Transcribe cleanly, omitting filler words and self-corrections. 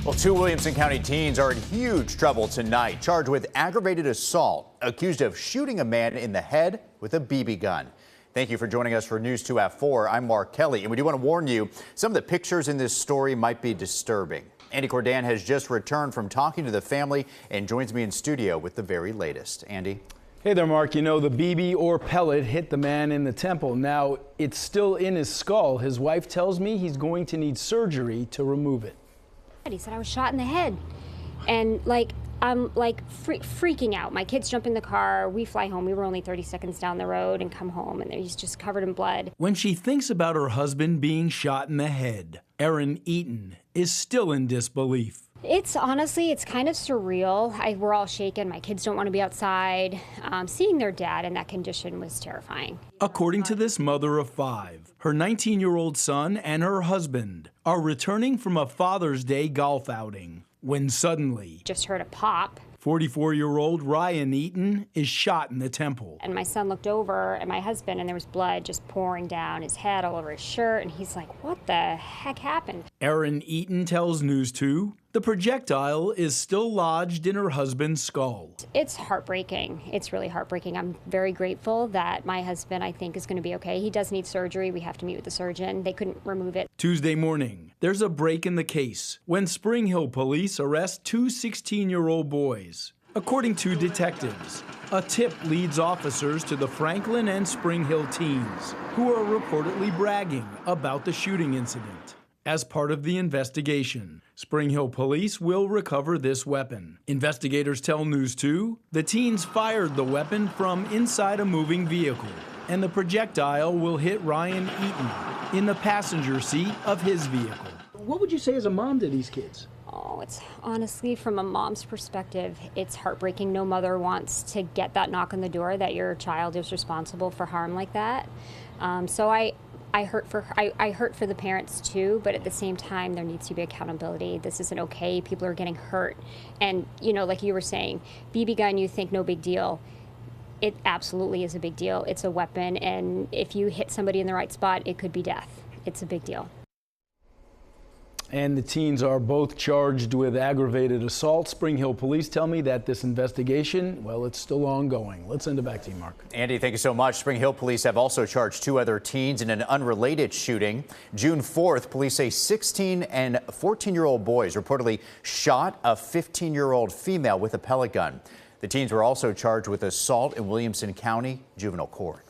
Well, two Williamson County teens are in huge trouble tonight, charged with aggravated assault, accused of shooting a man in the head with a BB gun. Thank you for joining us for News 2 at 4. I'm Mark Kelly, and we do want to warn you, some of the pictures in this story might be disturbing. Andy Cordan has just returned from talking to the family and joins me in studio with the very latest. Andy? Hey there, Mark. You know, the BB or pellet hit the man in the temple. Now, it's still in his skull. His wife tells me he's going to need surgery to remove it. He said I was shot in the head, and I'm freaking out. My kids jump in the car, we fly home. We were only 30 seconds down the road and come home, and he's just covered in blood. When she thinks about her husband being shot in the head, Erin Eaton is still in disbelief. It's honestly, it's kind of surreal. We're all shaken. My kids don't want to be outside. Seeing their dad in that condition was terrifying. According to this mother of 5, her 19-year-old son and her husband are returning from a Father's Day golf outing when suddenly, Just heard a pop. 44-year-old Ryan Eaton is shot in the temple. And my son looked over at my husband, and there was blood just pouring down his head, all over his shirt, and he's like, what the heck happened? Erin Eaton tells News 2 the projectile is still lodged in her husband's skull. It's heartbreaking. It's really heartbreaking. I'm very grateful that my husband, I think, is going to be okay. He does need surgery. We have to meet with the surgeon. They couldn't remove it. Tuesday morning, there's a break in the case when Spring Hill police arrest two 16-year-old boys. According to detectives, a tip leads officers to the Franklin and Spring Hill teens, who are reportedly bragging about the shooting incident. As part of the investigation, Spring Hill police will recover this weapon. Investigators tell News 2 the teens fired the weapon from inside a moving vehicle, and the projectile will hit Ryan Eaton in the passenger seat of his vehicle. What would you say as a mom to these kids? Oh, it's honestly, from a mom's perspective, it's heartbreaking. No mother wants to get that knock on the door that your child is responsible for harm like that. So I hurt for the parents too, but at the same time, there needs to be accountability. This isn't okay. People are getting hurt. And, you know, like you were saying, BB gun, you think no big deal. It absolutely is a big deal. It's a weapon, and if you hit somebody in the right spot, it could be death. It's a big deal. And the teens are both charged with aggravated assault. Spring Hill police tell me that this investigation, well, it's still ongoing. Let's send it back to you, Mark. Andy, thank you so much. Spring Hill police have also charged two other teens in an unrelated shooting. June 4th, police say 16 and 14-year-old boys reportedly shot a 15-year-old female with a pellet gun. The teens were also charged with assault in Williamson County Juvenile Court.